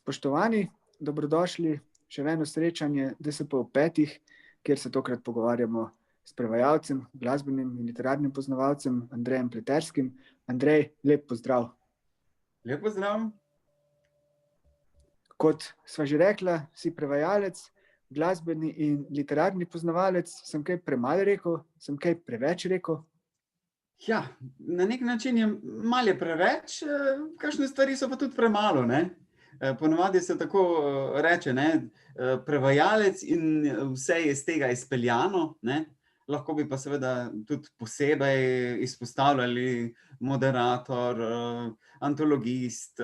Spoštovani, dobrodošli še v eno srečanje DSP ob 5, kjer se tokrat pogovarjamo s prevajalcem, glasbenim in literarnim poznavalcem Andrejem Pleterskim. Andrej, lep pozdrav. Lep pozdrav. Kot sva že rekla, si prevajalec, glasbeni in literarni poznavalec. Sem kaj premalo rekel? Sem kaj preveč rekel? Ja, na nek način je malo preveč, kakšne stvari so pa tudi premalo, ne. Ponavadi se tako reče, ne, prevajalec in vse je iz tega izpeljano, ne. Lahko bi pa seveda tudi posebej izpostavljali moderator, antologist,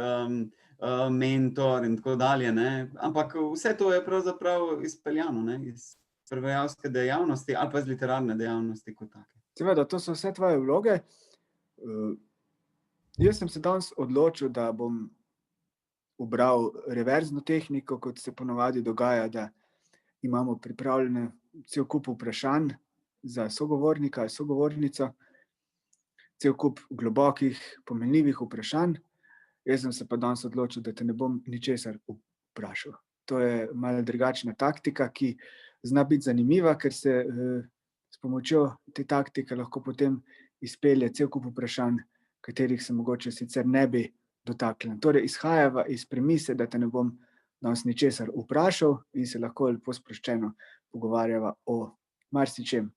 mentor in tako dalje, ne. Ampak vse to je pravzaprav izpeljano, ne, iz prevajalske dejavnosti ali pa iz literarne dejavnosti kot take. Seveda, to so vse tvoje vloge. Jaz sem se danes odločil, da bom ubral reverzno tehniko, kot se ponavadi dogaja, da imamo pripravljene cel kup vprašanj za sogovornika, sogovornico, cel kup globokih, pomenljivih vprašanj. Jaz sem se pa danes odločil, da te ne bom ničesar vprašal. To je malo drugačna taktika, ki zna biti zanimiva, ker se s pomočjo te taktike lahko potem izpelje cel kup vprašanj, katerih se mogoče sicer ne bi dotaknili. Torej, izhajava iz premise, da te ne bom danes ničesar vprašal in se lahko lepo sproščeno pogovarjava o marsičem.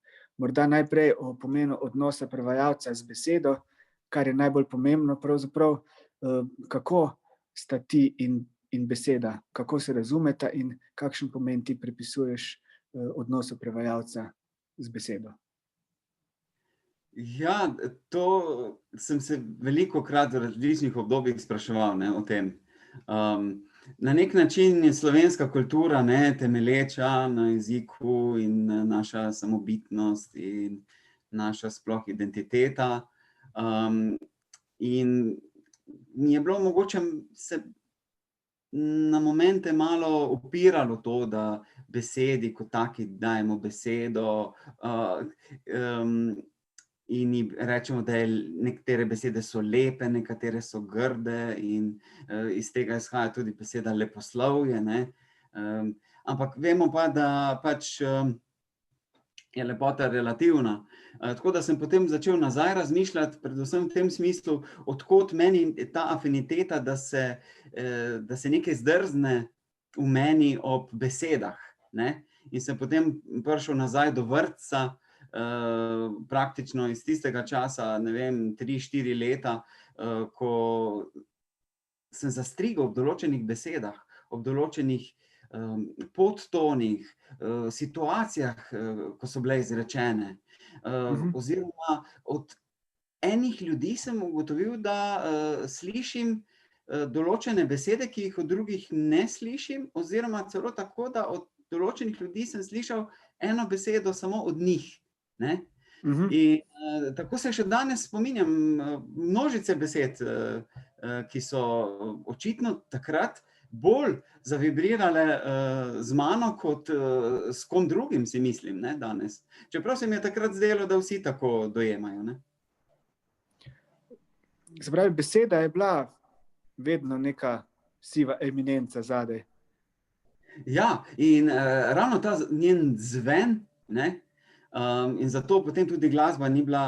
Morda najprej o pomenu odnosa prevajalca z besedo, kar je najbolj pomembno pravzaprav, kako sta ti in beseda, kako se razumeta in kakšen pomen ti pripisuješ odnosu prevajalca z besedo. Ja, to sem se velikokrat v različnih obdobjih spraševal, ne, o tem. Na nek način je slovenska kultura, ne, temelječa na jeziku in naša samobitnost in naša sploh identiteta. In mi je bilo mogoče se na momente malo upiralo to, da besedi kot taki dajemo besedo, in ji rečemo, da nekatere besede so lepe, nekatere so grde in iz tega izhaja tudi beseda leposlovje, ne. Ampak vemo pa, da pač je lepota relativna. Tako da sem potem začel nazaj razmišljati, predvsem v tem smislu, od kod meni ta afiniteta, da se nekaj zdrzne v meni ob besedah, ne. In sem potem prišel nazaj do vrtca, praktično iz tistega časa, ne vem, 3-4 leta, ko sem zastrigel ob določenih besedah, ob določenih podtonih, situacijah, ko so bile izrečene. Oziroma od enih ljudi sem ugotovil, da slišim določene besede, ki jih od drugih ne slišim, oziroma celo tako, da od določenih ljudi sem slišal eno besedo samo od njih, ne. In tako se še danes spominjam množice besed, ki so očitno takrat bolj zavibrirale z mano kot s kom drugim, si mislim, ne, danes. Čeprav se mi je takrat zdelo, da vsi tako dojemajo, ne. Se pravi, beseda je bila vedno neka siva eminenca zadaj. Ja, in ravno ta njen zven, ne, in zato potem tudi glasba ni bila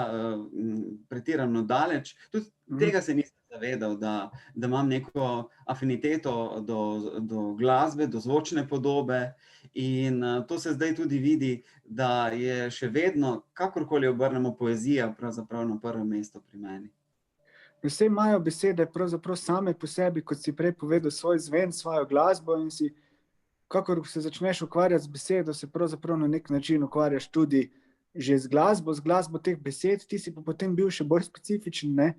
pretirano daleč. Tudi tega se nisem zavedal, da imam neko afiniteto do glasbe, do zvočne podobe, in to se zdaj tudi vidi, da je še vedno, kakorkoli obrnemo, poezija pravzaprav na prvem mestu pri meni. Saj imajo besede pravzaprav same po sebi, kot si prej povedal, svoj zven, svojo glasbo, in si, kakor se začneš ukvarjati z besedo, se pravzaprav na nek način ukvarjaš tudi že z glasbo teh besed, ti si pa potem bil še bolj specifičen, ne.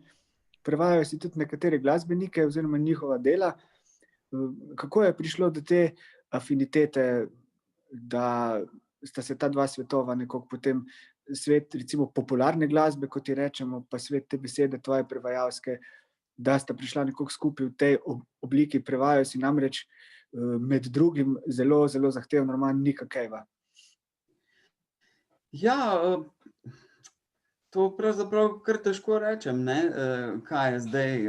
Prevajal si tudi nekatere glasbenike oziroma njihova dela. Kako je prišlo do te afinitete, da sta se ta dva svetova nekako potem, svet recimo popularne glasbe, kot ji rečemo, pa svet te besede tvoje prevajalske, da sta prišla nekako skupaj v tej obliki? Prevajal si namreč med drugim zelo, zelo zahteven roman Nicka Cavea. Ja, to pravzaprav kar težko rečem, ne, kaj je zdaj.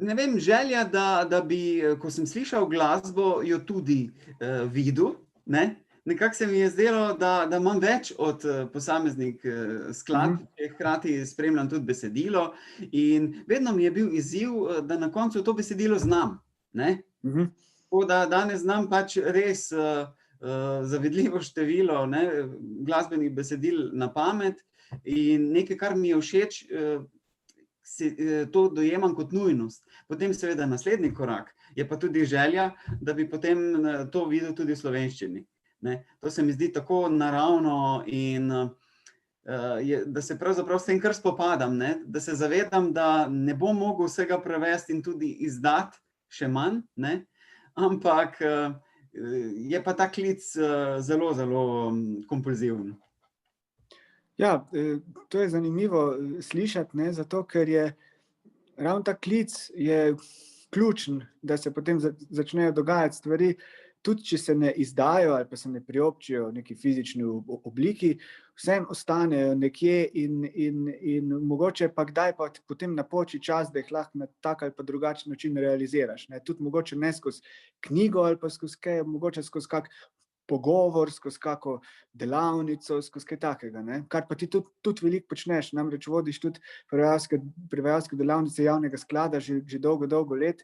ne vem, želja, da bi, ko sem slišal glasbo, jo tudi videl, ne? Nekako se mi je zdelo, da imam več od posameznih skladb, hkrati spremljam tudi besedilo in vedno mi je bil izziv, da na koncu to besedilo znam, ne? Tako da danes znam pač res zavidljivo število, ne, glasbenih besedil na pamet in nekaj, kar mi je všeč, to dojemam kot nujnost. Potem seveda naslednji korak je pa tudi želja, da bi potem to videl tudi v slovenščini. Ne. To se mi zdi tako naravno in da se pravzaprav s tem kar spopadam, ne. Da se zavedam, da ne bom mogel vsega prevesti in tudi izdati, še manj, ne. Ampak je pa ta klic zelo, zelo kompulziven. Ja, to je zanimivo slišati, ne, zato ker je ravno ta klic je ključen, da se potem začnejo dogajati stvari, tudi če se ne izdajo ali pa se ne priobčijo v neki fizični obliki, vseeno ostanejo nekje in mogoče pa kdaj pa potem napoči čas, da jih lahko na tak ali pa drugačen način realiziraš, ne. Tudi mogoče ne skozi knjigo ali pa skozi kaj, mogoče skozi kak pogovor, skozi kako delavnico, skozi kaj takega, ne. Kar pa ti tudi veliko počneš, namreč vodiš tudi prevajalske delavnice javnega sklada že dolgo, dolgo let,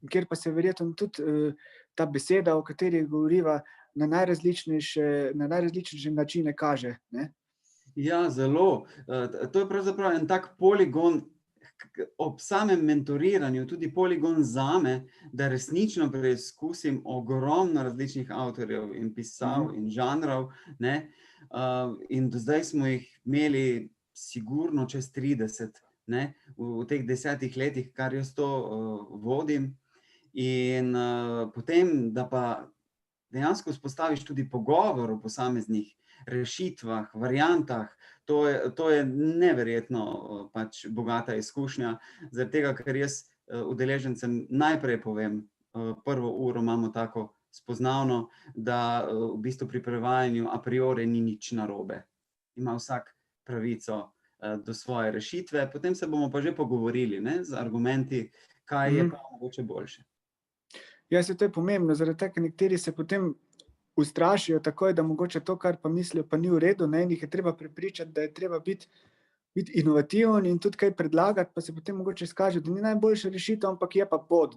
kjer pa se verjetno tudi ta beseda, o kateri govoriva, na najrazličnejše načine kaže, ne. Ja, zelo. To je pravzaprav en tak poligon, ob samem mentoriranju, tudi poligon zame, da resnično preizkusim ogromno različnih avtorjev in pisav in žanrov, ne. In do zdaj smo jih imeli sigurno čez 30, ne, v teh 10 letih, kar jaz to vodim. In potem, da pa dejansko vzpostaviš tudi pogovor o posameznih rešitvah, variantah, to je neverjetno pač bogata izkušnja, zaradi tega, ker jaz udeležencem najprej povem, prvo uro imamo tako spoznavno, da v bistvu pri prevajanju a priori ni nič narobe. Ima vsak pravico do svoje rešitve, potem se bomo pa že pogovorili, ne, z argumenti, kaj je pa mogoče boljše. Ja, saj to je pomembno, zaradi tega, ker nekateri se potem ustrašijo takoj, da mogoče to, kar pa mislijo, pa ni v redu, ne, in jih je treba prepričati, da je treba biti inovativen in tudi kaj predlagati, pa se potem mogoče izkaže, da ni najboljša rešitev, ampak je pa pot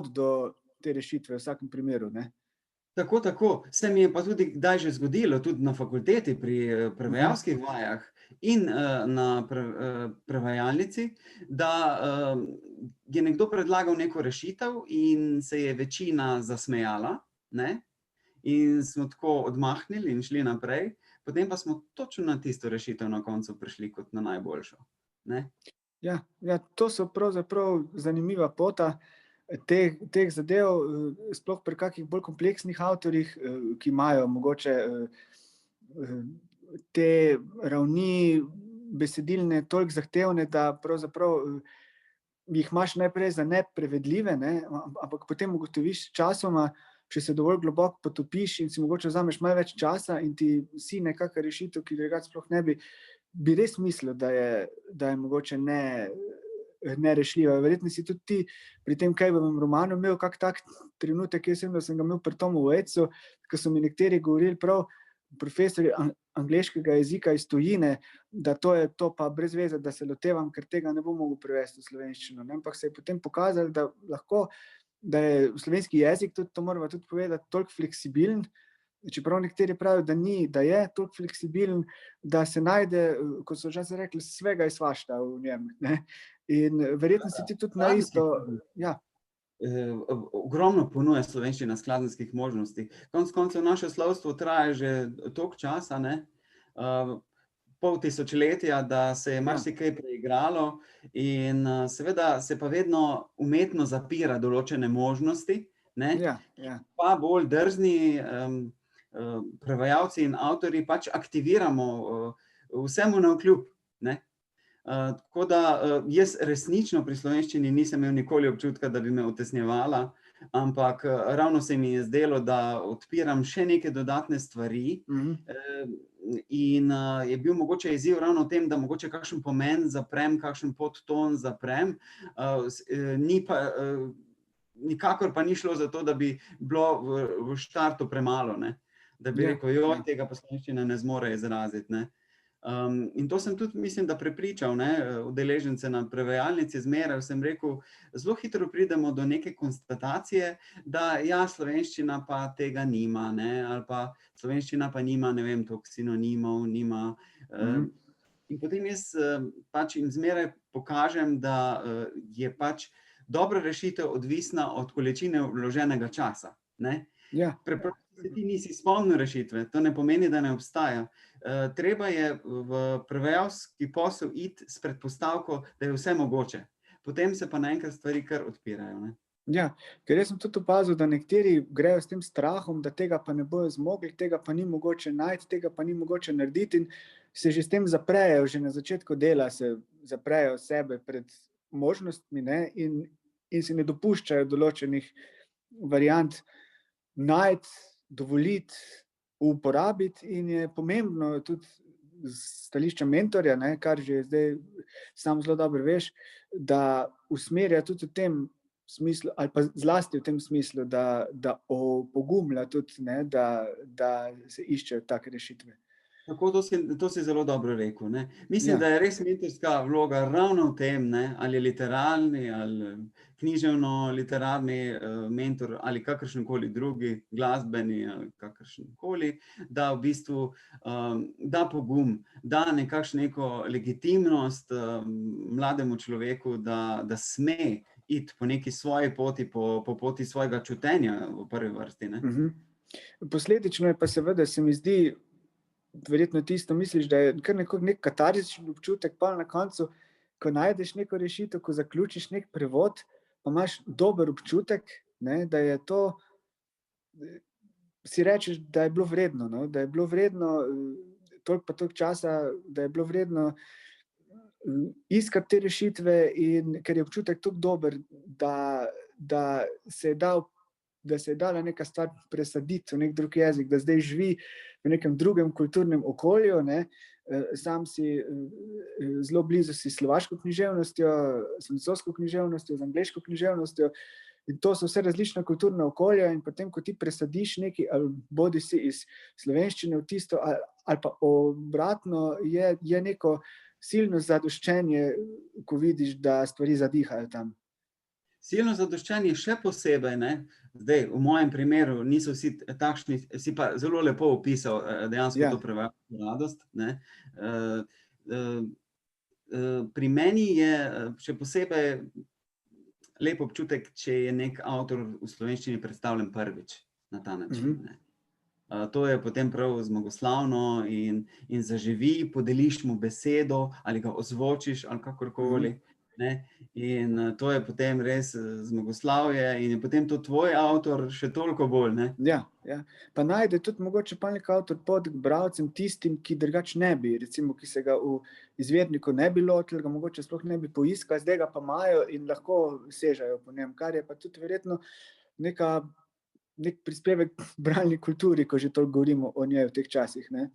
do te rešitve v vsakem primeru, ne. Tako. Se mi je pa tudi kdaj že zgodilo, tudi na fakulteti pri prevajalskih vajah in na prevajalnici, da je nekdo predlagal neko rešitev in se je večina zasmejala, ne, in smo tako odmahnili in šli naprej, potem pa smo točno na tisto rešitev na koncu prišli kot na najboljšo, ne. Ja, to so pravzaprav zanimiva pota teh zadev, sploh pri kakih bolj kompleksnih avtorjih, ki imajo mogoče te ravni besedilne toliko zahtevne, da pravzaprav jih imaš najprej za neprevedljive, ne, ampak potem ugotoviš sčasoma, če se dovolj globoko potopiš in si mogoče vzameš malo več časa in ti si nekaka rešitev, ki drugače sploh ne bi res mislil, da je mogoče nerešljiva. Verjetno si tudi ti pri tem Kejvovem romanu imel kak tak trenutek, jaz vem, da sem ga imel pri Tomu Waitsu, ko so mi nekateri govorili prav, profesorji angleškega jezika iz tujine, da to je to pa brez veze, da se lotevam, ker tega ne bom mogel prevesti v slovenščino, ne, ampak se je potem pokazalo, da lahko, da je slovenski jezik, tudi to morava tudi povedati, toliko fleksibilen, čeprav nekateri pravijo, da ni, da je toliko fleksibilen, da se najde, kot so včasih rekli, svega in svašta v njem, ne. In verjetno si ti tudi na isto, ja. Ogromno ponuja slovenščina skladenjskih možnosti. Konec koncev naše slovstvo traja že toliko časa, ne, pol tisočletja, da se je marsikaj preigralo in seveda se pa vedno umetno zapira določene možnosti, ne. Pa bolj drzni prevajalci in avtorji pač aktiviramo vsemu navkljub, ne. Tako da jaz resnično pri slovenščini nisem imel nikoli občutka, da bi me utesnjevala, ampak ravno se mi je zdelo, da odpiram še neke dodatne stvari. In je bil mogoče izziv ravno v tem, da mogoče kakšen pomen zaprem, kakšen podton zaprem, ni pa, nikakor pa ni šlo za to, da bi bilo v štartu premalo, ne. Da bi rekel, tega pa slovenščina ne zmore izraziti, ne. In to sem tudi, mislim, da prepričal, ne, udeležence na prevajalnici zmeraj, sem rekel, zelo hitro pridemo do neke konstatacije, da slovenščina pa tega nima, ne, ali pa slovenščina pa nima, ne vem, toliko sinonimov, nima. In potem jaz pač jim zmeraj pokažem, da je pač dobra rešitev odvisna od količine vloženega časa, ne. Preprosto se ti nisi spomnil rešitve, to ne pomeni, da ne obstaja. Treba je v prevajalski posel iti s predpostavko, da je vse mogoče. Potem se pa naenkrat stvari kar odpirajo, ne. Ja, ker jaz sem tudi opazil, da nekateri grejo s tem strahom, da tega pa ne bojo zmogli, tega pa ni mogoče najti, tega pa ni mogoče narediti in se že s tem zaprejo, že na začetku dela se zaprejo sebe pred možnostmi, ne, in si ne dopuščajo določenih variant najti, dovoliti, uporabiti in je pomembno tudi s stališča mentorja, ne, kar že zdaj sam zelo dobro veš, da usmerja tudi v tem smislu, ali pa zlasti v tem smislu, da opogumlja tudi, ne, da se iščejo take rešitve. Tako, to si zelo dobro rekel, ne. Mislim, da je res mentorska vloga ravno v tem, ne, ali literarni ali književno-literarni mentor ali kakršenkoli drugi, glasbeni ali kakršenkoli, da v bistvu da pogum, da neko legitimnost mlademu človeku, da sme iti po neki svoji poti, po poti svojega čutenja v prvi vrsti, ne. Posledično je pa seveda, se mi zdi, verjetno tisto misliš, da je kar nek katarzičen občutek, pa na koncu, ko najdeš neko rešitev, ko zaključiš nek prevod, pa imaš dober občutek, ne, da je to, si rečeš, da je bilo vredno, no, da je bilo vredno toliko pa toliko časa, da je bilo vredno iskati te rešitve in ker je občutek tako dober, da se je dala neka stvar presaditi v nek drug jezik, da zdaj živi v nekem drugem kulturnem okolju, ne. Sam si zelo blizu si slovaško književnostjo, s francosko književnostjo, z angleško književnostjo in to so vse različna kulturna okolja in potem, ko ti presadiš nekaj, ali bodisi iz slovenščine v tisto, ali pa obratno, je neko silno zadoščenje, ko vidiš, da stvari zadihajo tam. Silno zadoščenje še posebej, ne, zdaj v mojem primeru niso vsi takšni, si pa zelo lepo opisal dejansko to prevajalsko radost, ne. Pri meni je še posebej lep občutek, če je neki avtor v slovenščini predstavljen prvič na ta način, ne. To je potem prav zmagoslavno in zaživi, podeliš mu besedo ali ga ozvočiš ali kakorkoli, ne, in to je potem res zmagoslavje in je potem to tvoj avtor še toliko bolj, ne. Ja, pa najde tudi mogoče pa neki avtor pot k bralcem, tistim, ki drugače ne bi, recimo, ki se ga v izvirniku ne bi lotili, ga mogoče sploh ne bi poiskali, zdaj ga pa imajo in lahko sežejo po njem, kar je pa tudi verjetno nek prispevek k bralni kulturi, ko že toliko govorimo o njej v teh časih, ne.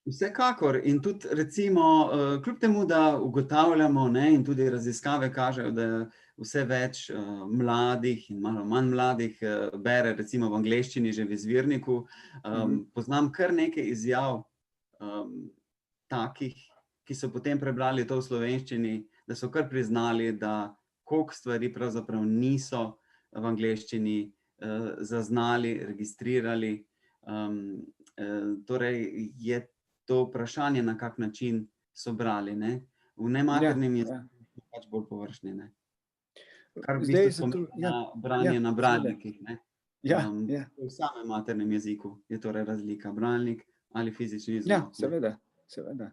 Vsekakor in tudi recimo, kljub temu, da ugotavljamo, ne, in tudi raziskave kažejo, da vse več mladih in malo manj mladih bere recimo v angleščini že v izvirniku, poznam kar nekaj izjav takih, ki so potem prebrali to v slovenščini, da so kar priznali, da koliko stvari pravzaprav niso v angleščini zaznali, registrirali, torej je to vprašanje, na kak način so brali, ne. V nematernem jeziku so pač bolj površni, ne. Kar v bistvu pomeni branje na bralnikih, ne. V samem maternem jeziku je torej razlika, bralnik ali fizični zvok. Ja, seveda.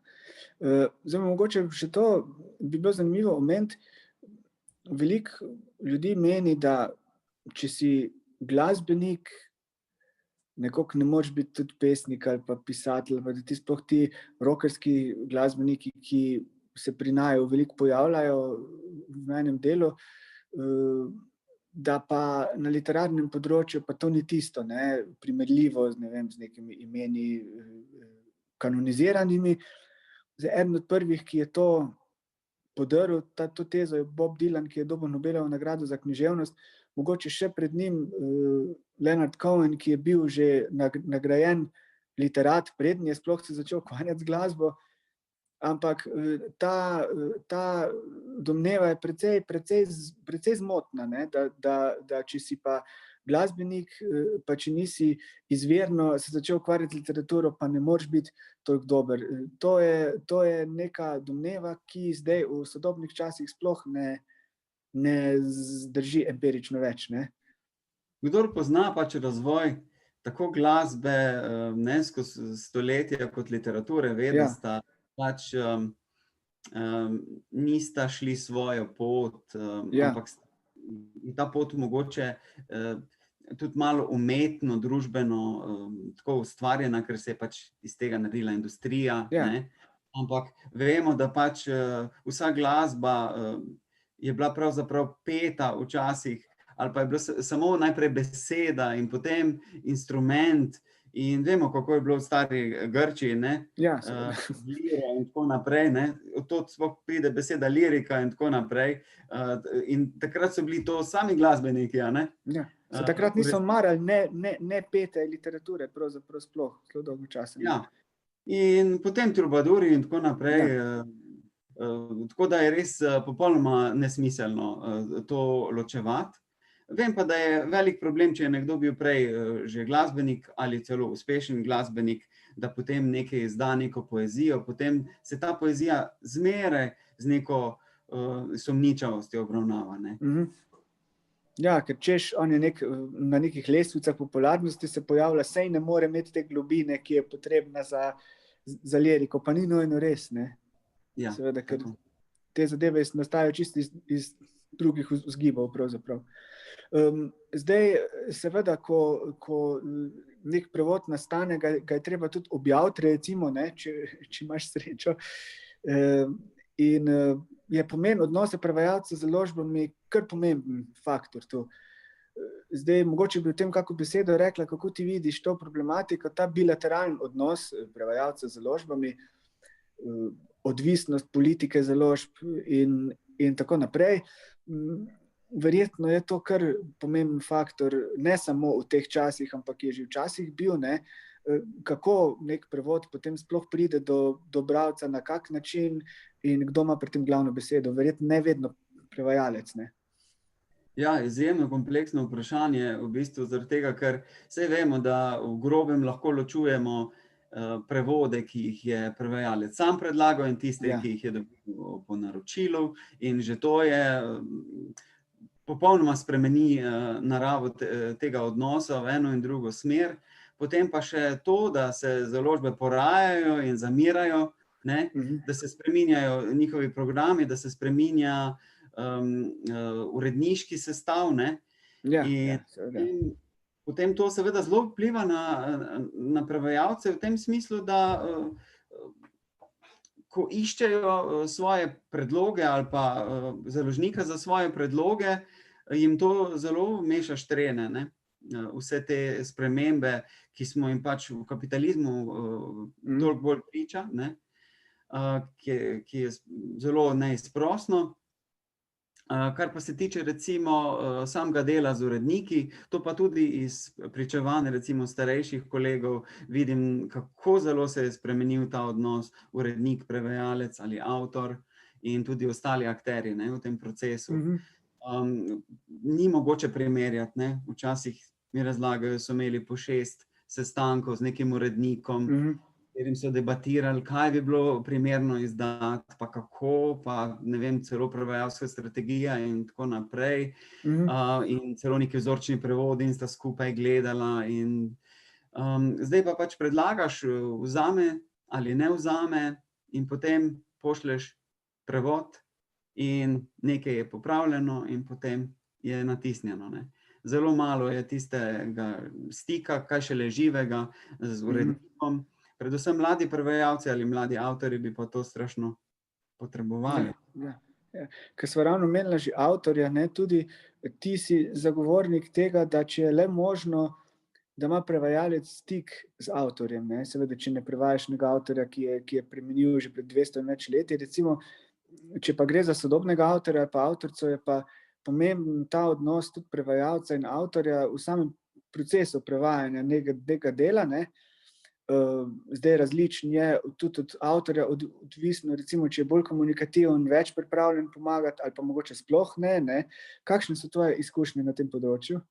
Zdaj mogoče še to bi bilo zanimivo omeniti, veliko ljudi meni, da če si glasbenik, nekako ne moreš biti tudi pesnik ali pa pisatelj, pa da ti sploh ti rockerski glasbeniki, ki se pri naju veliko pojavljajo v enem delu, da pa na literarnem področju pa to ni tisto, ne, primerljivo z, ne vem, z nekimi imeni kanoniziranimi. Zdaj, eden od prvih, ki je to podrl, to tezo, je Bob Dylan, ki je dobil Nobelovo nagrado za književnost. Mogoče še pred njim Leonard Cohen, ki je bil že nagrajen literat, preden je sploh se začel ukvarjati z glasbo. Ampak ta domneva je precej zmotna, ne? Da če si pa glasbenik, pa če nisi izvirno se začel ukvarjati z literaturo, pa ne moreš biti toliko dober. To je neka domneva, ki zdaj v sodobnih časih sploh ne zdrži empirično več, ne. Kdor pozna pač razvoj tako glasbe, ne, skozi stoletja kot literature, ve, da sta pač nista šli svojo pot, ampak je ta pot mogoče tudi malo umetno, družbeno tako ustvarjena, ker se je pač iz tega naredila industrija, ne. Ampak vemo, da pač vsa glasba je bila pravzaprav peta včasih, ali pa je bila samo najprej beseda in potem instrument. In vemo, kako je bilo v stari Grčiji, ne? Lira in tako naprej, ne? Od tod sploh pride beseda lirika in tako naprej. In takrat so bili to sami glasbeniki, a ne? Se takrat niso marali ne pete literature, pravzaprav sploh, zelo dolgo časa. In potem trubaduri in tako naprej. Tako da je res popolnoma nesmiselno to ločevati. Vem pa, da je velik problem, če je nekdo bil prej že glasbenik ali celo uspešen glasbenik, da potem nekaj izda neko poezijo, potem se ta poezija zmeraj z neko sumničavostjo obravnava, ne. Ja, ker češ, on je na nekih lestvicah popularnosti se pojavlja, saj ne more imeti te globine, ki je potrebna za liriko, pa ni nujno res, ne. Seveda, ker te zadeve nastajajo čisto iz drugih vzgibov pravzaprav. Zdaj, seveda, ko nek prevod nastane, ga je treba tudi objaviti, recimo, ne, če imaš srečo. In je pomen odnosa prevajalca z založbami kar pomemben faktor tu. Zdaj, mogoče bi o tem kako besedo rekla, kako ti vidiš to problematiko, ta bilateralen odnos prevajalca z založbami, odvisnost politike založb in tako naprej. Verjetno je to kar pomemben faktor, ne samo v teh časih, ampak je že včasih bil, ne, kako nek prevod potem sploh pride do bralca, na kak način in kdo ima pri tem glavno besedo. Verjetno ne vedno prevajalec, ne. Ja, izjemno kompleksno vprašanje, v bistvu zaradi tega, ker saj vemo, da v grobem lahko ločujemo prevode, ki jih je prevajalec sam predlagal in tiste, ki jih je dobil po naročilu, in že to je popolnoma spremeni naravo tega odnosa v eno in drugo smer. Potem pa še to, da se založbe porajajo in zamirajo, ne, da se spreminjajo njihovi programi, da se spreminja uredniški sestav, ne. In potem to seveda zelo vpliva na prevajalce v tem smislu, da ko iščejo svoje predloge ali pa založnika za svoje predloge, jim to zelo meša štrene, ne. Vse te spremembe, ki smo jim pač v kapitalizmu toliko bolj priča, ne, ki je zelo neizprosno. Kar pa se tiče recimo samega dela z uredniki, to pa tudi iz pričevanj recimo starejših kolegov vidim, kako zelo se je spremenil ta odnos urednik, prevajalec ali avtor in tudi ostali akterji, ne, v tem procesu. Ni mogoče primerjati, ne, včasih mi razlagajo, so imeli po 6 sestankov z nekim urednikom, katerim so debatirali, kaj bi bilo primerno izdati, pa kako, pa ne vem, celo prevajalska strategija in tako naprej. In celo neki vzorčni prevodi in sta skupaj gledala in zdaj pa pač predlagaš, vzame ali ne vzame in potem pošlješ prevod in nekaj je popravljeno in potem je natisnjeno, ne. Zelo malo je tistega stika, kaj šele živega z urednikom. Predvsem mladi prevajalci ali mladi avtorji bi pa to strašno potrebovali. Ker sva ravno omenila že avtorja, ne, tudi ti si zagovornik tega, da če je le možno, da ima prevajalec stik z avtorjem, ne. Seveda, če ne prevajaš nekega avtorja, ki je preminil že pred 200 in več leti, recimo, če pa gre za sodobnega avtorja pa avtorico, je pa pomemben ta odnos tudi prevajalca in avtorja v samem procesu prevajanja nekega dela, ne. Zdaj različen je tudi od avtorja odvisno, recimo, če je bolj komunikativen, več pripravljen pomagati ali pa mogoče sploh ne, ne. Kakšne so tvoje izkušnje na tem področju?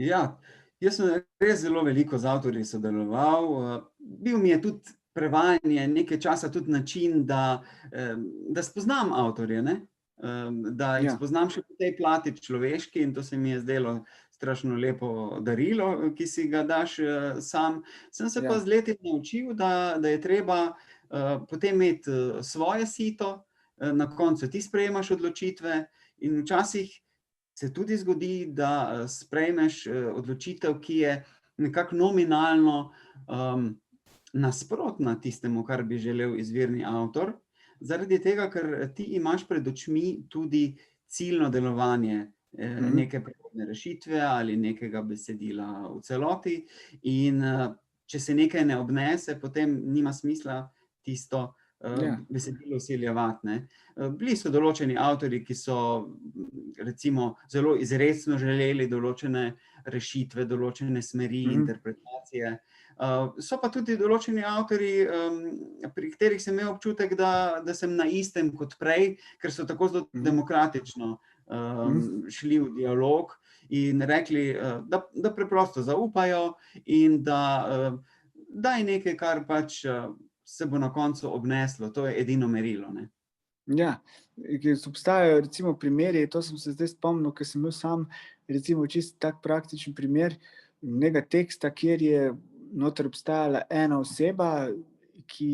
Ja, jaz sem res zelo veliko z avtorji sodeloval. Bil mi je tudi prevajanje nekaj časa tudi način, da spoznam avtorje, ne. Da jih Ja, spoznam še po tej plati človeški, in to se mi je zdelo strašno lepo darilo, ki si ga daš, sam. Sem se pa ja, z leti naučil, da je treba, potem imeti, svoje sito, na koncu ti sprejemaš odločitve in včasih se tudi zgodi, da, sprejmeš, odločitev, ki je nekako nominalno, nasprotna tistemu, kar bi želel izvirni avtor, zaradi tega, ker ti imaš pred očmi tudi ciljno delovanje, neke prehodne rešitve ali nekega besedila v celoti, in, če se nekaj ne obnese, potem nima smisla tisto, ja, besedilo vsiljevati, ne. Bili so določeni avtorji, ki so recimo zelo izrecno želeli določene rešitve, določene smeri, interpretacije. So pa tudi določeni avtorji, pri katerih sem imel občutek, da sem na istem kot prej, ker so tako zelo demokratično, šli v dialog in rekli, da preprosto zaupajo in da, daj nekaj, kar pač, se bo na koncu obneslo, to je edino merilo, ne. ja. Ker obstajajo recimo primeri, to sem se zdaj spomnil, ker sem imel sam recimo čisto tak praktičen primer nekega teksta, kjer je noter obstajala ena oseba, ki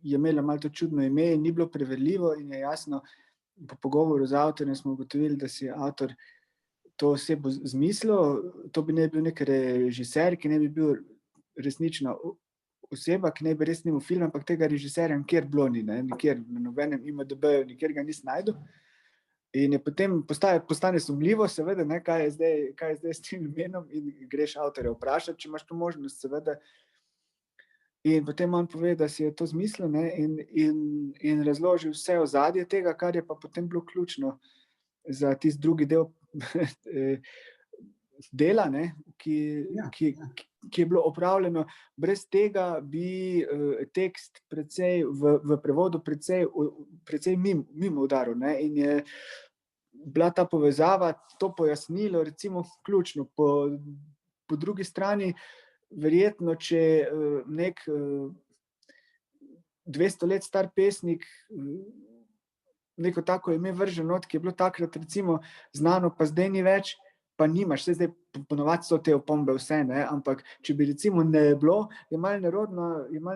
je imela malo to čudno ime in ni bilo preverljivo in je jasno, po pogovoru z avtorjem smo ugotovili, da si je avtor to osebo izmislil, to bi naj bil neki režiser, ki naj bi bil resnična oseba, ki naj bi res snemal film, ampak tega režiserja nikjer bilo ni, ne, nikjer, na nobenem IMDB-ju, nikjer ga nisem našel. In je potem postane sumljivo, seveda, ne, kaj je zdaj s tem imenom, in greš avtorja vprašat, če imaš to možnost, seveda. In potem on pove, da si je to izmislil, ne, in razloži vse ozadje tega, kar je pa potem bilo ključno za tisti drugi del dela, ne, ki Ja, ki ja. ki je bilo opravljeno. Brez tega bi, tekst precej v prevodu precej mimo udaril, ne, in je bila ta povezava, to pojasnilo recimo ključno. Po drugi strani verjetno, če, neki, 200 let star pesnik, neko tako ime vrže not, ki je bilo takrat recimo znano, pa zdaj ni več, pa nimaš, saj zdaj ponavadi so te opombe vse, ne, ampak če bi recimo ne bilo, je malo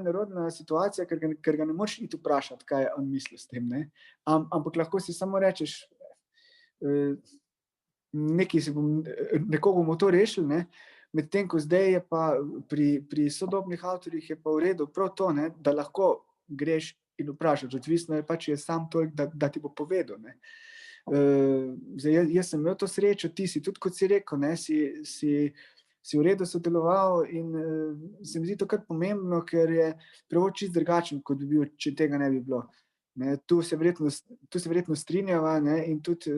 nerodna situacija, ker ga ne moreš iti vprašat, kaj je on mislil s tem, ne. Ampak lahko si samo rečeš, nekoga bomo to rešili, ne. Medtem ko zdaj je pa pri sodobnih avtorjih je pa v redu prav to, ne, da lahko greš in vprašaš, odvisno je pač, če je sam toliko, da ti bo povedal, ne. Zdaj jaz sem imel to srečo, ti si tudi, kot si rekel, ne, si v redu sodeloval in, se mi zdi to kar pomembno, ker je prevod čisto drugačen, kot bi bil, če tega ne bi bilo. Ne, tu se verjetno strinjava, ne, in tudi,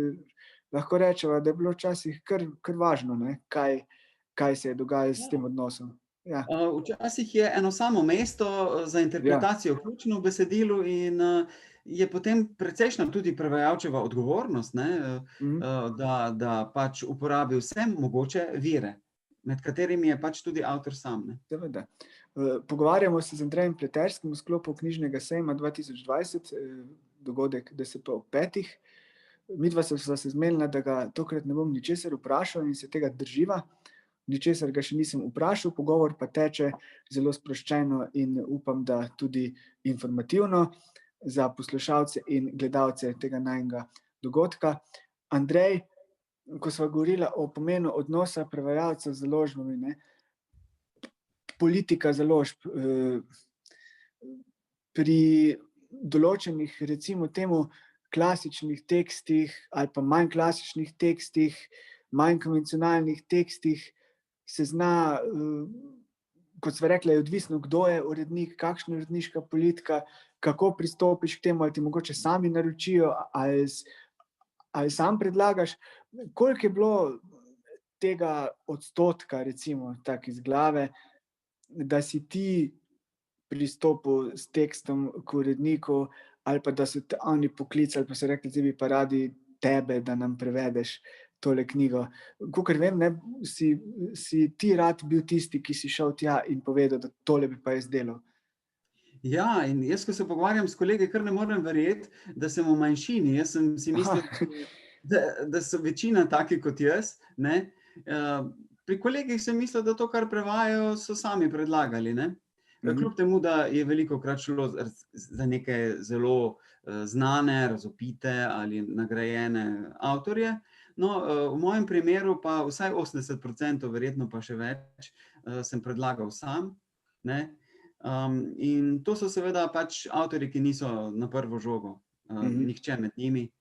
lahko rečeva, da je bilo včasih kar važno, ne, kaj se je dogajalo s tem odnosom. Ja, Včasih je eno samo mesto, za ja, interpretacijo ključno v besedilu in, je potem precejšnja tudi prevajalčeva odgovornost, ne, da pač uporabi vse mogoče vire, med katerimi je pač tudi avtor sam, ne. seveda. Pogovarjamo se z Andrejem Pleterskim v sklopu knjižnega sejma 2020, dogodek DSP ob 5. Midva sva se zmenila, da ga tokrat ne bom ničesar vprašal in se tega drživa. Ničesar ga še nisem vprašal, pogovor pa teče zelo sproščeno in upam, da tudi informativno za poslušalce in gledalce tega najinega dogodka. Andrej, ko sva govorila o pomenu odnosa prevajalca z založbami, ne, politika založb, pri določenih, recimo temu, klasičnih tekstih ali pa manj klasičnih tekstih, manj konvencionalnih tekstih, se zna, kot sva rekla, je odvisno, kdo je urednik, kakšna je uredniška politika, kako pristopiš k temu, ali ti mogoče sami naročijo, ali sam predlagaš. Koliko je bilo tega odstotka, recimo, tak iz glave, da si ti pristopil s tekstom k uredniku, ali pa da so te oni poklicali, pa so rekli, zdaj bi pa radi tebe, da nam prevedeš tole knjigo. Kakor vem, ne, si ti rad bil tisti, ki si šel tja in povedal, da tole bi pa jaz delal. Ja, in jaz, ko se pogovarjam s kolegi, kar ne morem verjeti, da sem v manjšini. Jaz sem si mislil, da so večina taki kot jaz, ne. Pri kolegih sem mislil, da to, kar prevajajo, so sami predlagali, ne. Kljub temu, da je velikokrat šlo za neke zelo znane, razvpite ali nagrajene avtorje. No, v mojem primeru pa vsaj 80%, verjetno pa še več, sem predlagal sam, ne. In to so seveda pač avtorji, ki niso na prvo žogo, nihče med njimi.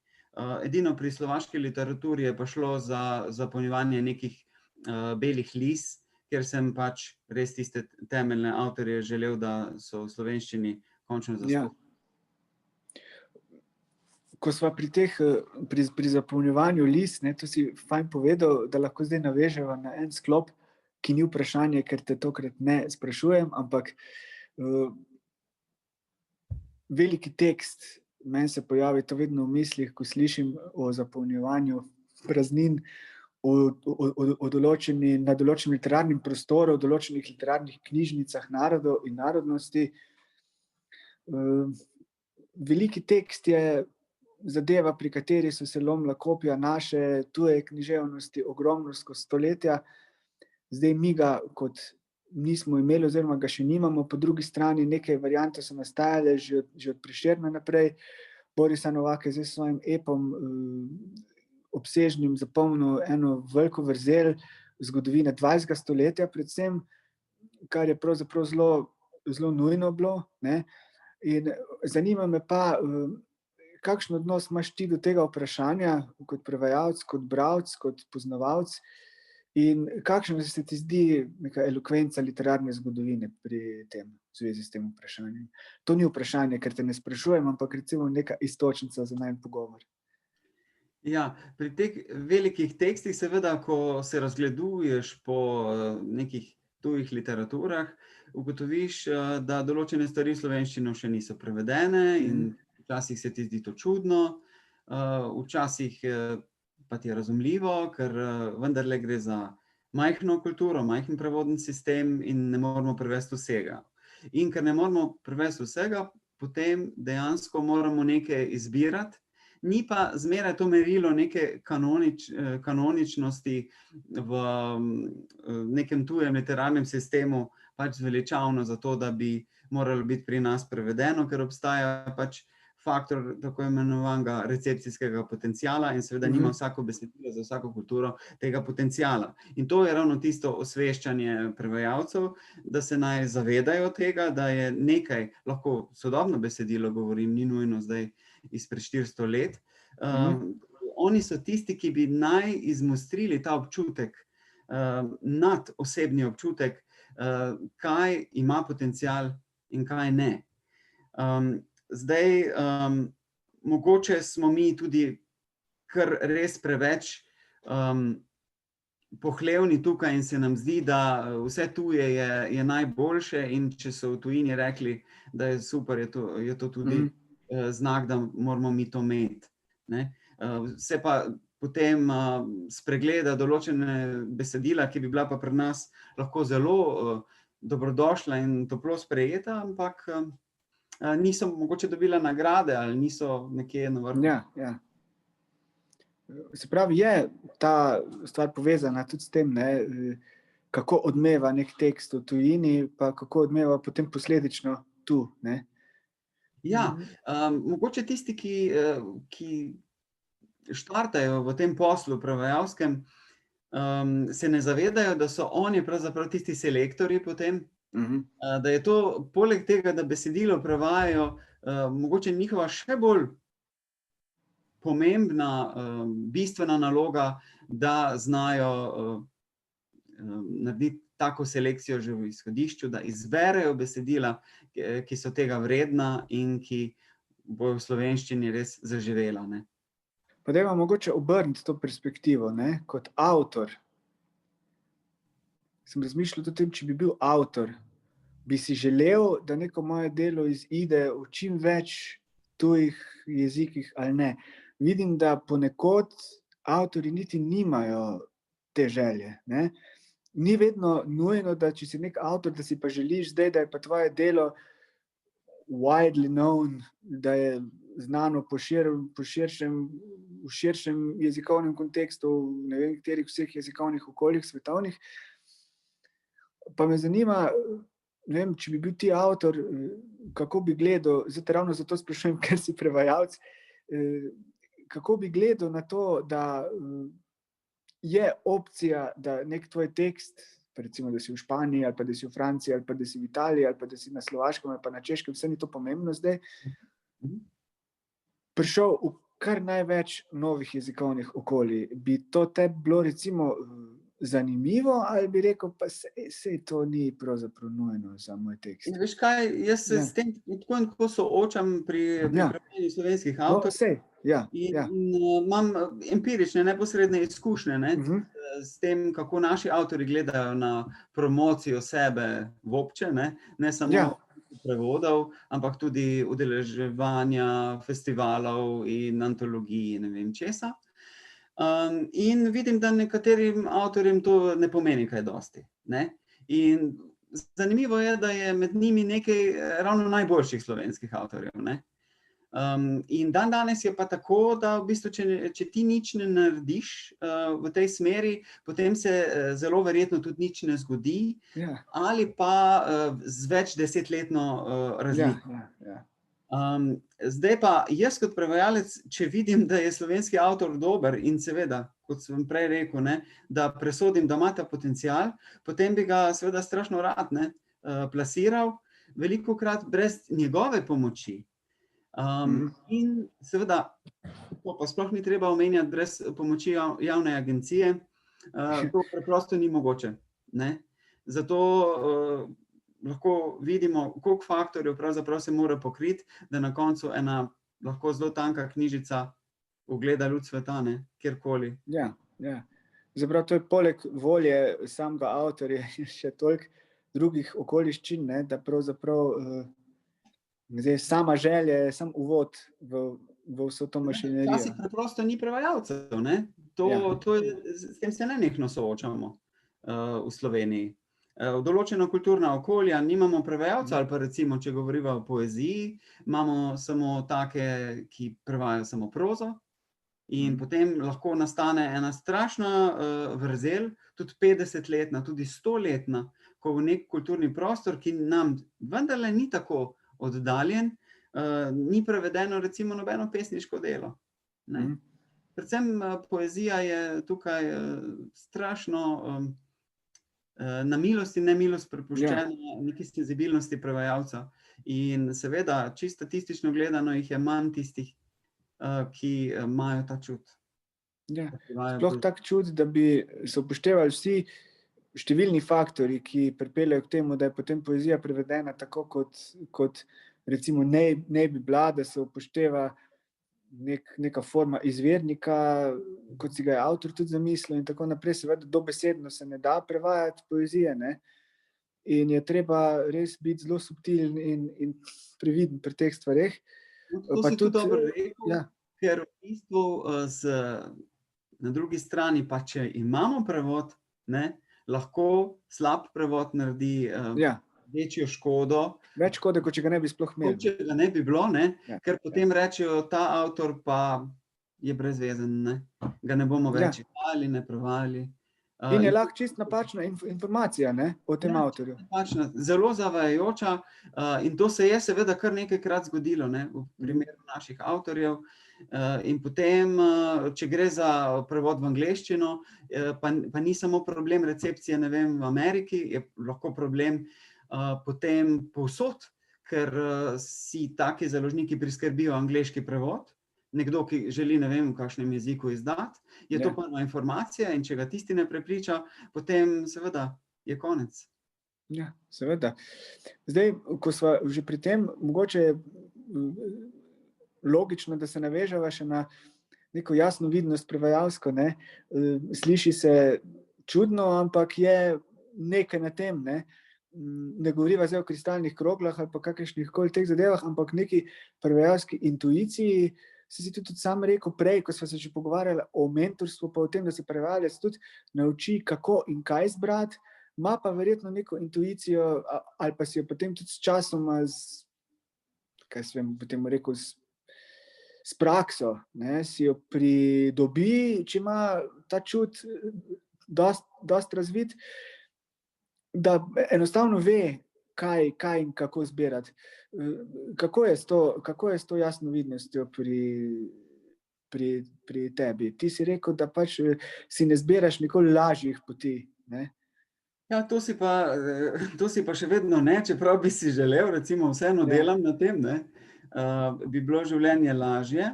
Edino pri slovaški literaturi je pa šlo za zapolnjevanje nekih belih lis, kjer sem pač res tiste temeljne avtorje želel, da so v slovenščini končno zastopani. Ko sva pri zapolnjevanju list, ne, to si fajn povedal, da lahko zdaj naveževa na en sklop, ki ni vprašanje, ker te tokrat ne sprašujem, ampak veliki tekst, meni se pojavi to vedno v mislih, ko slišim o zapolnjevanju praznin, na določenem literarnem prostoru, v določenih literarnih knjižnicah narodov in narodnosti. Veliki tekst je zadeva, pri kateri so se lomila kopja naše tuje književnosti ogromno skozi stoletja. Zdaj mi ga kot nismo imeli oziroma ga še nimamo, po drugi strani neke variante so nastajale že od Prešerna naprej. Borisa Novak je zdaj s svojim epom obsežnim zapolnil eno veliko vrzel zgodovine 20. stoletja predvsem, kar je pravzaprav zelo nujno bilo, ne. In zanima me pa, kakšen odnos imaš ti do tega vprašanja kot prevajalec, kot bralec, kot poznavalec in kakšna se ti zdi neka elokvenca literarne zgodovine pri tem, v zvezi s tem vprašanjem? To ni vprašanje, ker te ne sprašujem, ampak recimo neka iztočnica za najin pogovor. Ja, pri teh velikih tekstih seveda, ko se razgleduješ po nekih tujih literaturah, ugotoviš, da določene stvari v slovenščino še niso prevedene in včasih se ti zdi to čudno, včasih pa ti je razumljivo, ker vendarle gre za majhno kulturo, majhen prevodni sistem in ne moremo prevesti vsega. In ker ne moremo prevesti vsega, potem dejansko moramo nekaj izbirati. Ni pa zmeraj to merilo neke kanoničnosti v nekem tujem literarnem sistemu pač zveličavno za to, da bi moralo biti pri nas prevedeno, ker obstaja pač faktor tako imenovanega recepcijskega potenciala in seveda nima vsako besedilo za vsako kulturo tega potenciala. In to je ravno tisto osveščanje prevajalcev, da se naj zavedajo tega, da je nekaj, lahko sodobno besedilo govorim, ni nujno zdaj izpred 400 let. Oni so tisti, ki bi naj izmostrili ta občutek, nadosebni občutek, kaj ima potencial in kaj ne. Zdaj, mogoče smo mi tudi kar res preveč pohlevni tukaj in se nam zdi, da vse tuje je najboljše in če so v tujini rekli, da je super, je to tudi znak, da moramo mi to imeti, ne. Se pa potem spregleda določene besedila, ki bi bila pa pri nas lahko zelo dobrodošla in toplo sprejeta, ampak niso mogoče dobila nagrade ali niso nekje na vrhu. Ja. Se pravi, je ta stvar povezana tudi s tem, ne, kako odmeva nek tekst v tujini, pa kako odmeva potem posledično tu, ne. Ja, mogoče tisti, ki štartajo v tem poslu prevajalskem, se ne zavedajo, da so oni pravzaprav tisti selektorji potem, da je to poleg tega, da besedilo prevajajo, mogoče njihova še bolj pomembna, bistvena naloga, da znajo narediti tako selekcijo že v izhodišču, da izberejo besedila, ki so tega vredna in ki bojo v slovenščini res zaživela, ne. Pa dajmo mogoče obrniti to perspektivo, ne, kot avtor. Sem razmišljal o tem, če bi bil avtor, bi si želel, da neko moje delo izide v čim več tujih jezikih ali ne. Vidim, da ponekod avtorji niti nimajo te želje, ne. Ni vedno nujno, da če si nek avtor, da si pa želiš zdaj, da je pa tvoje delo widely known, da je znano v širšem jezikovnem kontekstu, v ne vem katerih vseh jezikovnih okoljih svetovnih. Pa me zanima, ne vem, če bi bil ti avtor, kako bi gledal, zdaj ravno zato sprašujem, ker si prevajalec, kako bi gledal na to, da je opcija, da nek tvoj tekst, recimo, da si v Španiji, ali pa da si v Franciji, ali pa da si v Italiji, ali pa da si na Slovaškem, ali pa na Češkem, vse ni to pomembno zdaj, prišel v kar največ novih jezikovnih okolij. Bi to tebi bilo recimo zanimivo, ali bi rekel, pa sej to ni pravzaprav nujno za moj tekst? Veš kaj, jaz se s tem tako in tako soočam pri prevajanju slovenskih avtorjev. In imam empirične, neposredne izkušnje, ne, s tem, kako naši avtorji gledajo na promocijo sebe vobče, ne samo prevodov, ampak tudi udeleževanja festivalov in antologij, ne vem česa. In vidim, da nekaterim avtorjem to ne pomeni kaj dosti, ne. In zanimivo je, da je med njimi nekaj ravno najboljših slovenskih avtorjev, ne. In dandanes je pa tako, da v bistvu, če ti nič ne narediš v tej smeri, potem se zelo verjetno tudi nič ne zgodi, ali pa z večdesetletno razliko. Zdaj pa jaz kot prevajalec, če vidim, da je slovenski avtor dober in seveda, kot sem prej rekel, ne, da presodim, da ima ta potencial, potem bi ga seveda strašno rad, ne, plasiral, velikokrat brez njegove pomoči. In seveda, to pa sploh ni treba omenjati, brez pomoči javne agencije, to preprosto ni mogoče, ne. Zato lahko vidimo, koliko faktorjev pravzaprav se mora pokriti, da na koncu ena lahko zelo tanka knjižica ugleda luč sveta, ne, kjerkoli. Zdaj prav, to je poleg volje samega avtorja še toliko drugih okoliščin, ne, da pravzaprav zdaj sama želja je samo uvod v vso to mašinerijo. Včasih preprosto ni prevajalcev, ne. S tem se nenehno soočamo v Sloveniji. V določena kulturna okolja nimamo prevajalcev, ali pa recimo, če govoriva o poeziji, imamo samo take, ki prevajajo samo prozo, in potem lahko nastane ena strašna vrzel, tudi 50-letna, tudi 100-letna, ko v nek kulturni prostor, ki nam vendarle ni tako oddaljen, ni prevedeno recimo nobeno pesniško delo, ne. Predvsem poezija je tukaj strašno na milost in nemilost prepuščena neki senzibilnosti prevajalca. In seveda, čisto statistično gledano, jih je manj tistih, ki imajo ta čut. Sploh tak čut, da bi se upoštevali vsi številni faktorji, ki pripeljejo k temu, da je potem poezija prevedena tako, kot recimo naj bi bila, da se upošteva neka forma izvirnika, kot si ga je avtor tudi zamislil in tako naprej. Seveda dobesedno se ne da prevajati poezije, ne. In je treba res biti zelo subtilen in previden pri teh stvareh. To si tudi dobro rekel, ker v bistvu na drugi strani pa, če imamo prevod, ne, lahko slab prevod naredi večjo škodo. Več škode, kot če ga ne bi sploh imeli. Kot če ga ne bi bilo, ne, ker potem rečejo, ta avtor pa je brezvezen, ne. Ga ne bomo več izdali, ne prevajali. In je lahko čisto napačna informacija, ne, o tem avtorju. Napačna, zelo zavajajoča, in to se je seveda kar nekajkrat zgodilo, ne, v primeru naših avtorjev. In potem, če gre za prevod v angleščino, pa ni samo problem recepcije, ne vem, v Ameriki, je lahko problem potem povsod, ker si taki založniki priskrbijo angleški prevod, nekdo, ki želi, ne vem, v kakšnem jeziku izdati, je to prva informacija in če ga tisti ne prepriča, potem seveda je konec. Ja, seveda. Zdaj, ko sva že pri tem, mogoče je logično, da se naveževa še na neko jasno vidnost prevajalsko, ne. Sliši se čudno, ampak je nekaj na tem, ne. Ne govoriva zdaj o kristalnih kroglah ali pa kakršnihkoli teh zadevah, ampak neki prevajalski intuiciji. Si tudi sam rekel prej, ko sva se že pogovarjala o mentorstvu, pa o tem, da se prevajalec tudi nauči, kako in kaj izbrati, ima pa verjetno neko intuicijo, ali pa si jo potem tudi s časoma, kaj se vem, potem rekel, s prakso, ne, si jo pridobi, če ima ta čut dosti razvit, da enostavno ve, kaj in kako zbirati. Kako je s to jasnovidnostjo pri tebi? Ti si rekel, da pač si ne zbiraš nikoli lažjih poti, ne? Ja, to si pa še vedno ne, čeprav bi si želel, recimo vseeno delam na tem, ne, bi bilo življenje lažje.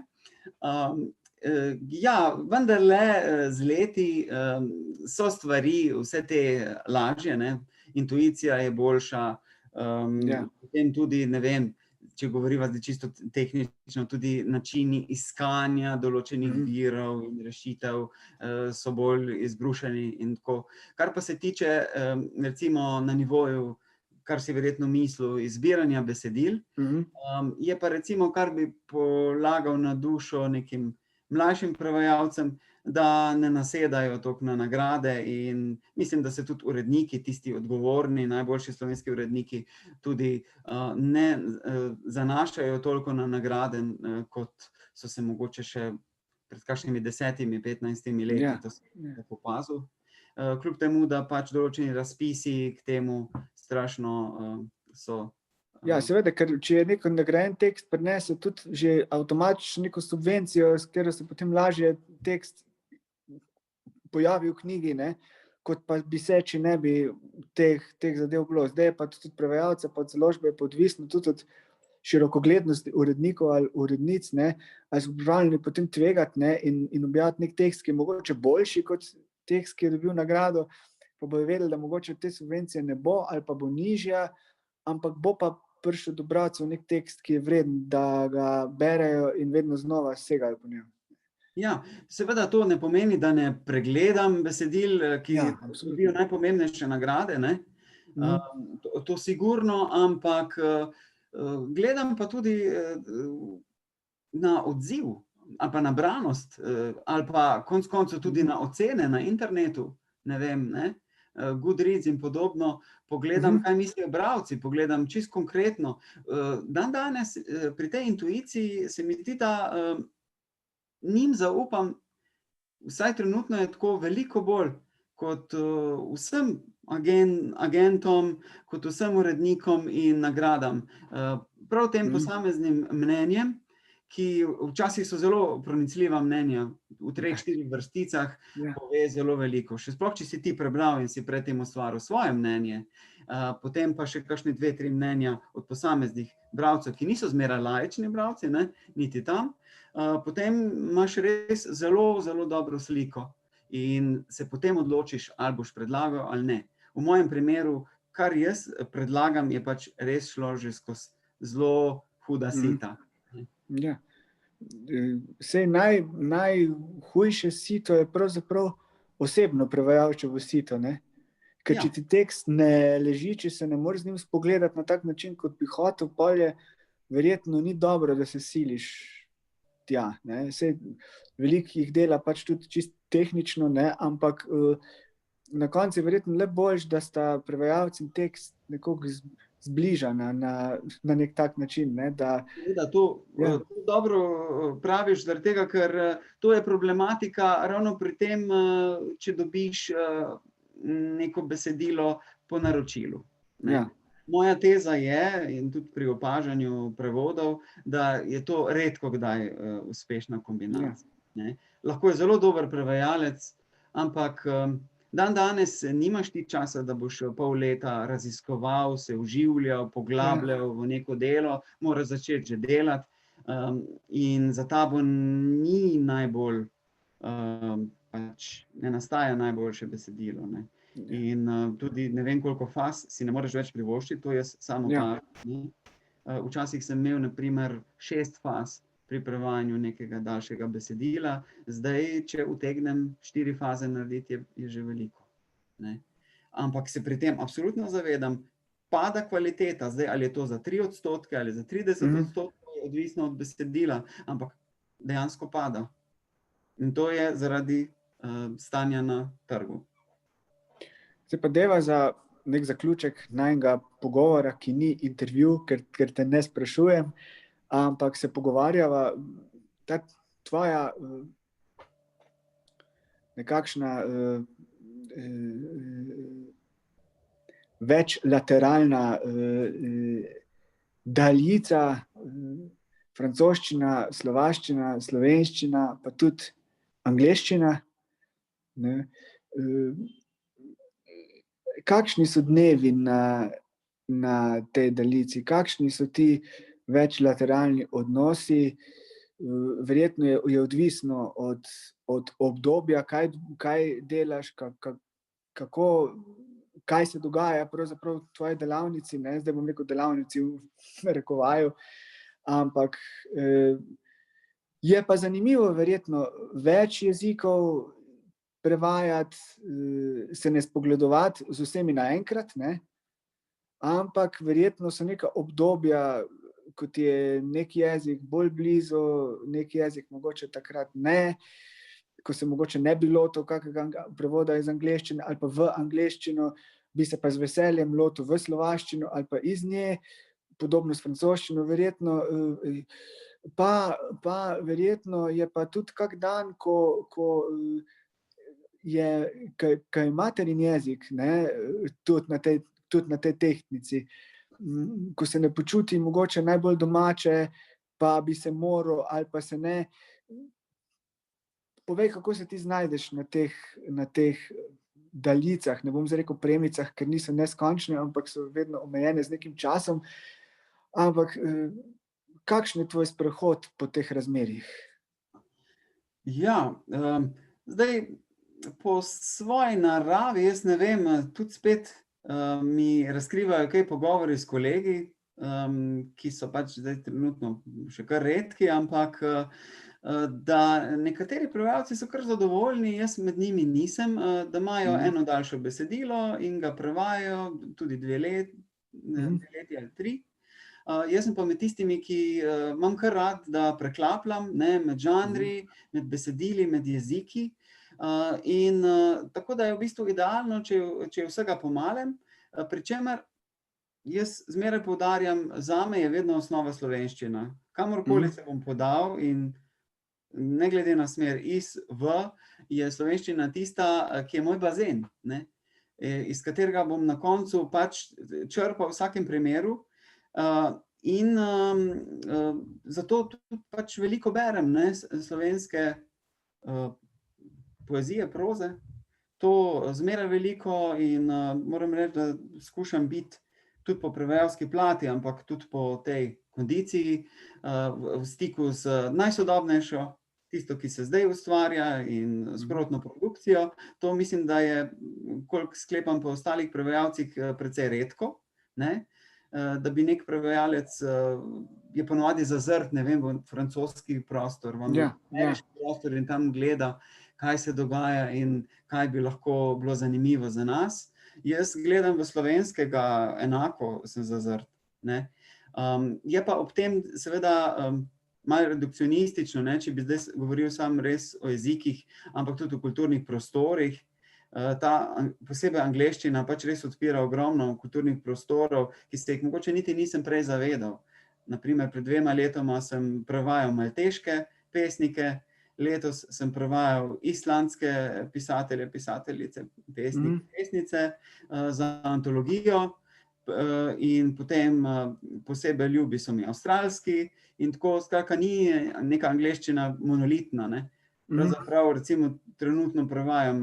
Ja, vendarle z leti so stvari vse te lažje, ne, intuicija je boljša, potem tudi, ne vem, če govoriva zdaj čisto tehnično, tudi načini iskanja določenih virov in rešitev so bolj izbrušeni in tako. Kar pa se tiče, recimo na nivoju, kar si verjetno mislil, izbiranja besedil, je pa recimo, kar bi polagal na dušo nekim mlajšim prevajalcem, da ne nasedajo toliko na nagrade in mislim, da se tudi uredniki, tisti odgovorni, najboljši slovenski uredniki, tudi ne zanašajo toliko na nagrade, kot so se mogoče še pred kakšnimi 10-15 leti, to sem opazil. Kljub temu, da pač določeni razpisi k temu strašno so. Ja, seveda, ker če je neki nagrajen tekst, prinese tudi že avtomatično neko subvencijo, s katero se potem lažje tekst pojavi v knjigi, ne, kot pa bi se, če ne bi teh zadev bilo. Zdaj je pa tudi prevajalca, pa založbe je pa odvisno tudi od širokoglednosti urednikov ali urednic, ne, ali so pripravljeni potem tvegati, ne, in objaviti nek tekst, ki je mogoče boljši kot tekst, ki je dobil nagrado, pa bojo vedeli, da mogoče te subvencije ne bo ali pa bo nižja, ampak bo pa prišel do bralcev nek tekst, ki je vreden, da ga berejo in vedno znova segajo po njem. Ja, seveda to ne pomeni, da ne pregledam besedil, ki dobijo najpomembnejše nagrade, ne. To sigurno, ampak gledam pa tudi na odziv ali pa na branost, ali pa konec koncev tudi na ocene na internetu, ne vem, ne. Goodreads in podobno, pogledam, kaj mislijo bralci, pogledam čisto konkretno. Dandanes pri tej intuiciji se mi zdi, da njim zaupam, vsaj trenutno je tako, veliko bolj kot vsem agentom, kot vsem urednikom in nagradam. Prav tem posameznim mnenjem, ki včasih so zelo pronicljiva mnenja, v 3-4 vrsticah pove zelo veliko. Še sploh, če si ti prebral in si pred tem ustvaril svoje mnenje, potem pa še kakšne 2-3 mnenja od posameznih bralcev, ki niso zmeraj laični bralci, ne, niti tam, potem imaš res zelo, zelo dobro sliko in se potem odločiš, ali boš predlagal ali ne. V mojem primeru, kar jaz predlagam, je pač res šlo že skozi zelo huda sita. Ja. Saj najhujše sito je pravzaprav osebno prevajalčevo sito, ne. Ker če ti tekst ne leži, če se ne moreš z njim spogledati na tak način, kot bi hotel, pol je verjetno ni dobro, da se siliš tja, ne. Saj veliko jih dela pač tudi čisto tehnično, ne, ampak na koncu je verjetno le boljše, da sta prevajalec in tekst nekoliko zbližana na nek tak način, ne, da. To dobro praviš, zaradi tega, ker to je problematika ravno pri tem, če dobiš neko besedilo po naročilu, ne. Moja teza je, in tudi pri opažanju prevodov, da je to redkokdaj uspešna kombinacija, ne. Lahko je zelo dober prevajalec, ampak dandanes nimaš ti časa, da boš pol leta raziskoval, se vživljal, poglabljal v neko delo, moraš začeti že delati. In za ta bo ni najbolj, pač ne nastaja najboljše besedilo, ne. In tudi ne vem, koliko faz si ne moreš več privoščiti, to jaz samo opažam. Včasih sem imel na primer 6 faz pri prevajanju nekega daljšega besedila, zdaj, če utegnem 4 faze narediti, je že veliko, ne. Ampak se pri tem absolutno zavedam, pada kvaliteta, zdaj ali je to za 3% ali za 30%, odvisno od besedila, ampak dejansko pada. In to je zaradi stanja na trgu. Zdaj pa deva za nek zaključek najnega pogovora, ki ni intervju, ker te ne sprašujem, ampak se pogovarjava, ta tvoja nekakšna večlateralna daljica, francoščina, slovaščina, slovenščina, pa tudi angleščina, ne. Kakšni so dnevi na tej daljici, kakšni so ti večlateralni odnosi? Verjetno je odvisno od obdobja, kaj delaš, kako, kaj se dogaja pravzaprav v tvoji delavnici, ne, zdaj bom rekel delavnici v narekovaju, ampak je pa zanimivo verjetno več jezikov prevajati, se ne spogledovati z vsemi naenkrat, ne, ampak verjetno so neka obdobja, kot je neki jezik bolj blizu, neki jezik mogoče takrat ne, ko se mogoče ne bi lotil kakega prevoda iz angleščine ali pa v angleščino, bi se pa z veseljem lotil v slovaščino ali pa iz nje, podobno s francoščino verjetno, pa verjetno je pa tudi kak dan, ko je materin jezik, ne, tudi na tej tehtnici, ko se ne počuti mogoče najbolj domače, pa bi se moral ali pa se ne. Povej, kako se ti znajdeš na teh daljicah, ne bom zdaj rekel premicah, ker niso neskončne, ampak so vedno omejene z nekim časom, ampak kakšen je tvoj sprehod po teh razmerjih? Ja, zdaj po svoji naravi, jaz ne vem, tudi spet mi razkrivajo kaj pogovori s kolegi, ki so pač zdaj trenutno še kar redki, ampak da nekateri prevajalci so kar zadovoljni, jaz med njimi nisem, da imajo eno daljše besedilo in ga prevajajo tudi 2 leti ali 3. Jaz sem pa med tistimi, ki imam kar rad, da preklapljam, ne, med žanri, med besedili, med jeziki. In tako da je v bistvu idealno, če je vsega po malem, pri čemer jaz zmeraj poudarjam, zame je vedno osnova slovenščina. Kamorkoli se bom podal in ne glede na smer iz, v, je slovenščina tista, ki je moj bazen, ne, iz katerega bom na koncu pač črpal v vsakem primeru. In zato tudi pač veliko berem, ne, slovenske poezije, proze, to zmeraj veliko in moram reči, da skušam biti tudi po prevajalski plati, ampak tudi po tej kondiciji, v stiku z najsodobnejšo, tisto, ki se zdaj ustvarja in sprotno produkcijo. To mislim, da je, koliko sklepam po ostalih prevajalcih, precej redko, ne. Da bi neki prevajalec, je ponavadi zazrt, ne vem, v francoski prostor, v ameriški prostor in tam gleda, kaj se dogaja in kaj bi lahko bilo zanimivo za nas. Jaz gledam v slovenskega, enako sem zazrt, ne. Je pa ob tem seveda malo redukcionistično, ne, če bi zdaj govoril samo res o jezikih, ampak tudi o kulturnih prostorih. Posebej angleščina pač res odpira ogromno kulturnih prostorov, ki se jih mogoče niti nisem prej zavedal. Na primer, pred 2 letoma sem prevajal malteške pesnike, letos sem prevajal islandske pisatelje, pisateljice, pesnike, pesnice za antologijo, in potem posebej ljubi so mi avstralski in tako, skratka, ni neka angleščina monolitna, ne. Pravzaprav recimo trenutno prevajam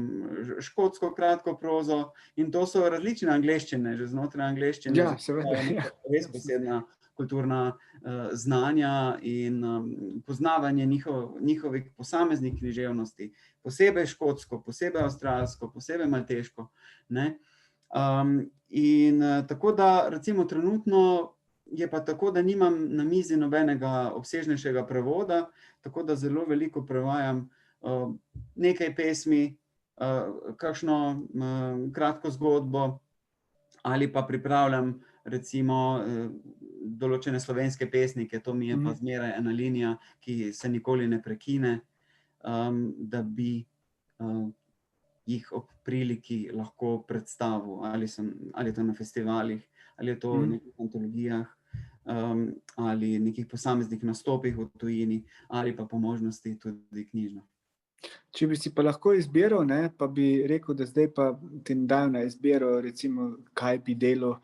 škotsko kratko prozo in to so različne angleščine, že znotraj angleščine. Ja, seveda, Res posebna kulturna znanja in poznavanje njihovih posameznih književnosti, posebej škotsko, posebej avstralsko, posebej malteško, ne. Tako da recimo trenutno je pa tako, da nimam na mizi nobenega obsežnejšega prevoda, tako da zelo veliko prevajam nekaj pesmi, kakšno kratko zgodbo ali pa pripravljam recimo določene slovenske pesnike, to mi je pa zmeraj ena linija, ki se nikoli ne prekine, da bi jih ob priliki lahko predstavil, ali je to na festivalih, ali je to v nekih antologijah, ali nekih posameznih nastopih v tujini, ali pa po možnosti tudi knjižno. Če bi si pa lahko izbiral, ne, pa bi rekel, da zdaj pa ti dajo na izbiro, recimo, kaj bi delal,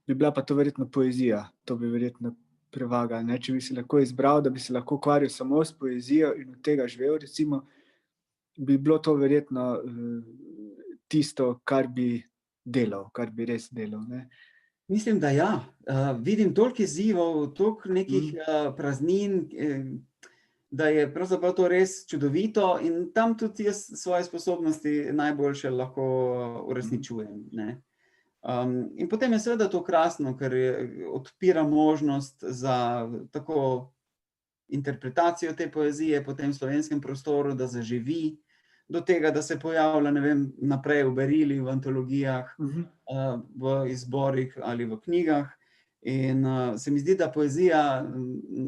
bi bila pa to verjetno poezija. To bi verjetno prevagal, ne. Če bi si lahko izbral, da bi se lahko ukvarjal samo s poezijo in od tega živel, recimo, bi bilo to verjetno tisto, kar bi delal, kar bi res delal, ne. Mislim, da ja. Vidim toliko izzivov, toliko nekih praznin, da je pravzaprav to res čudovito in tam tudi jaz svoje sposobnosti najboljše lahko uresničujem, ne. In potem je seveda to krasno, ker odpira možnost za tako interpretacijo te poezije po tem slovenskem prostoru, da zaživi, do tega, da se pojavlja, ne vem, naprej v berilih, v antologijah, v izborih ali v knjigah. In se mi zdi, da poezija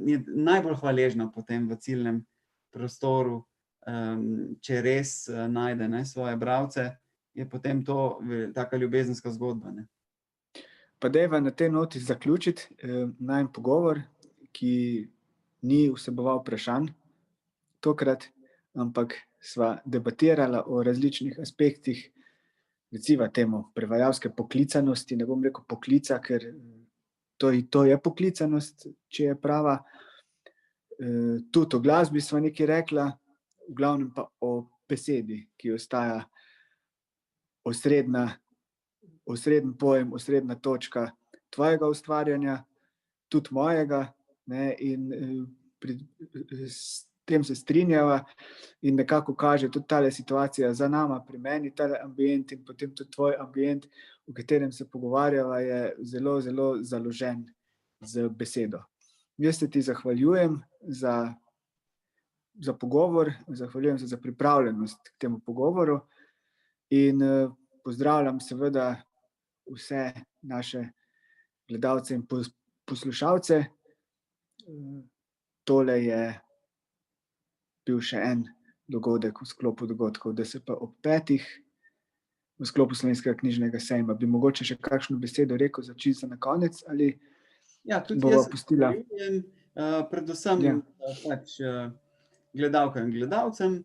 je najbolj hvaležna potem v ciljnem prostoru, če res najde, ne, svoje bralce, je potem to taka ljubezenska zgodba, ne. Pa dajva na tej noti zaključiti najin pogovor, ki ni vseboval vprašanj tokrat, ampak sva debatirala o različnih aspektih, recimo temu prevajalske poklicanosti, ne bom rekel poklica, ker to je poklicanost, če je prava. Tudi o glasbi sva nekaj rekla, v glavnem pa o besedi, ki ostaja osrednji pojem, osrednja točka tvojega ustvarjanja, tudi mojega, ne, in s tem se strinjava in nekako kaže tudi tale situacija za nama, pri meni, tale ambient in potem tudi tvoj ambient, v katerem se pogovarjava, je zelo, zelo založen z besedo. Jaz se ti zahvaljujem za pogovor, zahvaljujem se za pripravljenost k temu pogovoru in pozdravljam seveda vse naše gledalce in poslušalce. Tole je bil še en dogodek v sklopu dogodkov DSP ob 5. v sklopu Slovenskega knjižnega sejma. Bi mogoče še kakšno besedo rekel za čisto na konec ali Ja, tudi bova jaz pustila? predvsem pač gledalkam in gledalcem.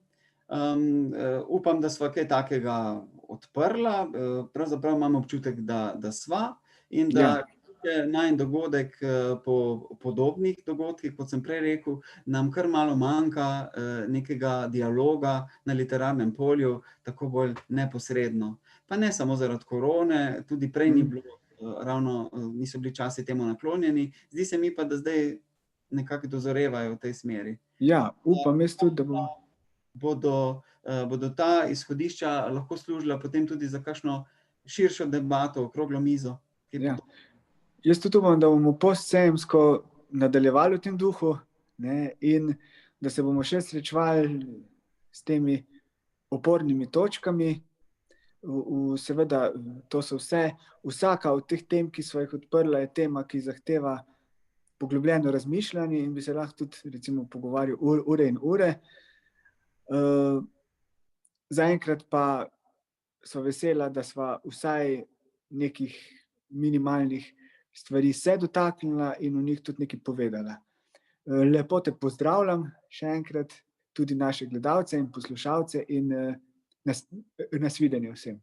Upam, da sva kaj takega odprla, pravzaprav imam občutek, da sva in da je najin dogodek po podobnih dogodkih, kot sem prej rekel, nam kar malo manjka nekega dialoga na literarnem polju, tako bolj neposredno. Pa ne samo zaradi korone, tudi prej ni bilo, ravno niso bili časi temu naklonjeni, zdi se mi pa, da zdaj nekako dozorevajo v tej smeri. Ja, upam jaz tudi, da bodo ta izhodišča lahko služila potem tudi za kakšno širšo debato, okroglo mizo. Ja. Jaz tudi upam, da bomo postsejemsko nadaljevali v tem duhu, ne, in da se bomo še srečevali s temi opornimi točkami. Seveda, to so vsaka od teh tem, ki sva jih odprla, je tema, ki zahteva poglobljeno razmišljanje in bi se lahko tudi recimo pogovarjal ure in ure. Zaenkrat pa sva vesela, da sva vsaj nekih minimalnih stvari se dotaknila in o njih tudi nekaj povedala. Lepo te pozdravljam še enkrat, tudi naše gledalce in poslušalce in nasvidenje vsem.